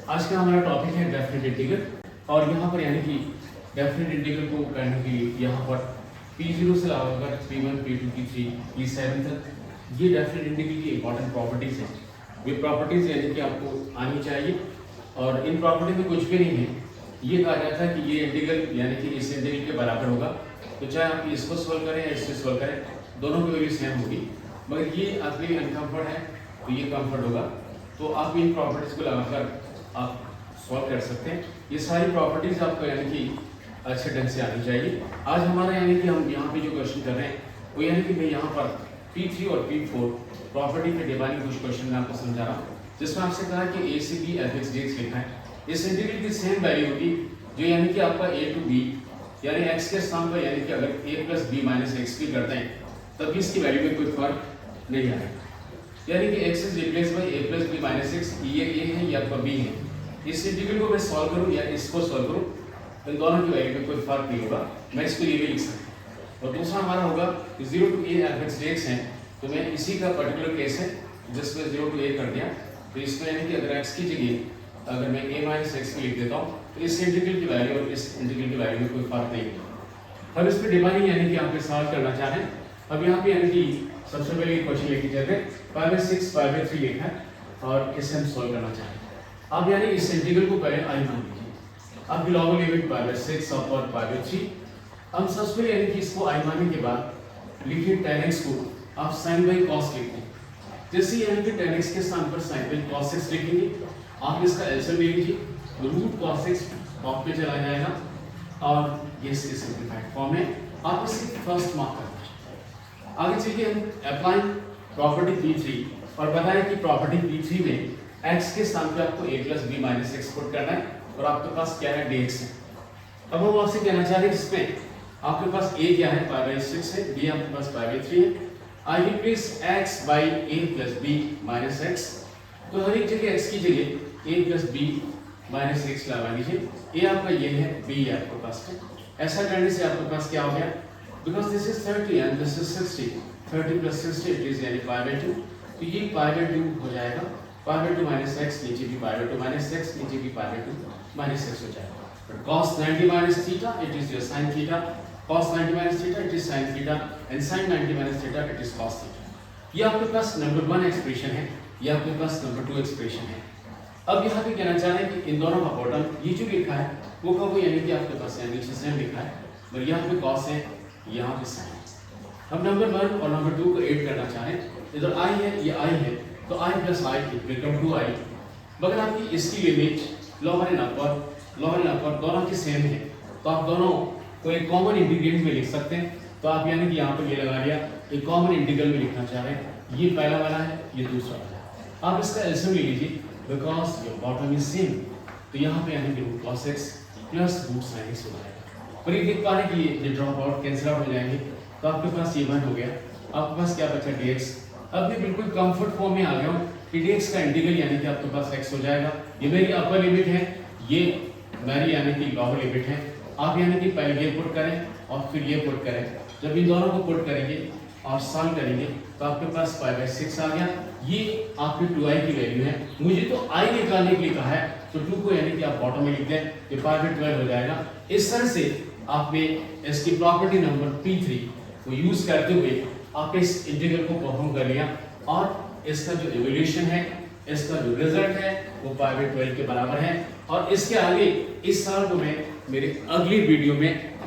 आज का हमारा टॉपिक है डेफिनेट इंटीग्रल और यहाँ पर यानी कि डेफिनेट इंटीग्रल को करने के लिए यहाँ पर P0 से लगाकर P1, P2, P3, P7 तक ये डेफिनेट इंटीग्रल की इंपॉर्टेंट प्रॉपर्टीज हैं। ये प्रॉपर्टीज यानी कि आपको आनी चाहिए और इन प्रॉपर्टी में कुछ भी नहीं है। ये कहा जाता है कि ये इंटीग्रल यानी कि इस इंटीग्रल के बराबर होगा, तो चाहे आप इसको सॉल्व करें या इससे सॉल्व करें दोनों की वैल्यू सेम होगी, मगर ये आपके लिए अनकम्फर्ट है तो ये कम्फर्ट होगा। तो आप इन प्रॉपर्टीज को लगाकर आप सॉल्व कर सकते हैं। ये सारी प्रॉपर्टीज आपको यानी कि अच्छे ढंग से आनी चाहिए। आज हमारा यानी कि हम यहाँ पे जो क्वेश्चन कर रहे हैं वो यानी कि मैं यहाँ पर P3 और P4 प्रॉपर्टी पे डिवाइडिंग कुछ क्वेश्चन मैं आपको समझा रहा हूँ, जिसमें आपसे कहा कि a से b f(x) dx लिखा है। इस इंटीग्रल की सेम वैल्यू होगी जो यानी कि आपका a to b यानी x के स्थान पर यानी कि अगर a plus b minus x भी करते हैं तब भी इसकी वैल्यू में कोई फर्क नहीं आएगा। यानी कि x is replaced by a plus b minus x, ये a है ये आपका b है। इस इंटीग्रल को मैं सॉल्व करूँ या इसको सॉल्व करूँ इन दोनों की वैल्यू में कोई फर्क नहीं होगा, मैं इसको ये भी लिख सकता हूँ। और दूसरा हमारा होगा 0 to a f(x) dx है, तो मैं इसी का पर्टिकुलर केस है जिसमें 0 to a कर दिया, तो इसमें यानी कि अगर x की जगह अगर मैं a minus x लिख देता हूँ तो इस इंटीग्रल की वैल्यू और इस इंटीग्रल की वैल्यू में कोई फर्क नहीं होगा। अब इस पर डिवाइडिंग यानी कि यहाँ पे सॉल्व करना चाहें, अब यहाँ पे यानी कि सबसे पहले क्वेश्चन लेके चलते हैं 5/6 5/3 लिखा है और इसे हम सॉल्व करना चाहें। अब यानी इस इंटीग्रल को पहले आई मान लीजिए, अब बिलोंग लिमिट 5/6 और 5/3। हम सबसे पहले यानी कि इसको आई मानने के बाद लिखिए tan x को आप sin by cos लिखते हैं। जैसे यानी कि tan x के स्थान पर sin by cos x लिखेंगे, आप इसका एलसीएम ले लीजिए, रूट cos x टॉप पे चला जाएगा और ये इसके सिंपलीफाइड फॉर्म है। आप इसे फर्स्ट मार्क करना है। आगे चलिए हम अप्लाई प्रॉपर्टी P3 और बताएं कि प्रॉपर्टी P3 में x के स्थान पे आपको a plus b minus x put करना है और आपके पास क्या है dx है। अब हम आपसे कहना चाह रहे हैं इसमें आपके पास a क्या है 5/6 है, b आपके पास 5/3 है। आई replace x by a plus b minus x, तो हर एक जगह x की जगह a plus b minus x लगा लीजिए। a आपका ये है, b आपके पास है। ऐसा करने से आपके पास क्या हो गया, because this is 30 and this is 60, 30 plus 60 it is यानी 5/2, तो ये 5/2 हो जाएगा। 5/2 minus x, नीचे भी 5/2 minus x, नीचे भी 5/2 minus x हो जाएगा। But cos 90 minus theta, it is your sin theta. Cos 90 minus theta, it is sin theta, and sin 90 minus theta, it is cos theta. ये आपके पास नंबर 1 एक्सप्रेशन है, ये आपके पास नंबर 2 एक्सप्रेशन है। अब यहाँ पे कहना चाह रहे हैं कि इन दोनों का बॉटम ये जो लिखा है वो का वो यानी कि आपके पास नीचे सेम लिखा है, और यहाँ पे cos है, यहाँ पे sin है। हम नंबर 1 और नंबर 2 को ऐड करना चाहें, इधर i है ये i है, तो i plus i become 2i। मगर आपकी इसकी लिमिट लोअर एंड अपर दोनों की सेम है, तो आप दोनों को एक कॉमन इंटीग्रेंट में लिख सकते हैं। तो आप यानी कि यहाँ पर ये लगा लिया, एक कॉमन इंटीग्रल में लिखना चाह रहे हैं, ये पहला वाला है ये दूसरा वाला है। आप इसका एलसीएम ले लीजिए because your bottom is same, तो यहाँ पे यानी कि root cos x plus root sin x हो जाएगा। पर ये देख पा रहे हैं कि ये ड्रॉप आउट कैंसिल आउट हो जाएंगे, तो आपके पास ये वन हो गया। आपके पास क्या बचा dx। अब मैं बिल्कुल कंफर्ट फॉर्म में आ गया हूँ कि dx का इंटीग्रल यानी कि आपके पास x हो जाएगा। ये मेरी अपर लिमिट है, ये मेरी यानी कि लोअर लिमिट है। आप यानी कि पहले ये पुट करें और फिर ये पुट करें। जब इन दोनों को पुट करेंगे और सॉल्व करेंगे तो आपके पास 5/6 आ गया। ये आपकी 2i की वैल्यू है। मुझे तो i निकालने के लिए कहा है, तो 2 को यानी कि आप बॉटम में लिख दें, ये 5/12 हो जाएगा। इस तरह से आपने इसकी प्रॉपर्टी नंबर P3 को यूज करते हुए आपने इस इंटीग्रल को परफॉर्म कर लिया और इसका जो इवैल्यूएशन है, इसका जो रिजल्ट है वो 5/12 के बराबर है। और इसके आगे इस साल को मैं मेरे अगली वीडियो में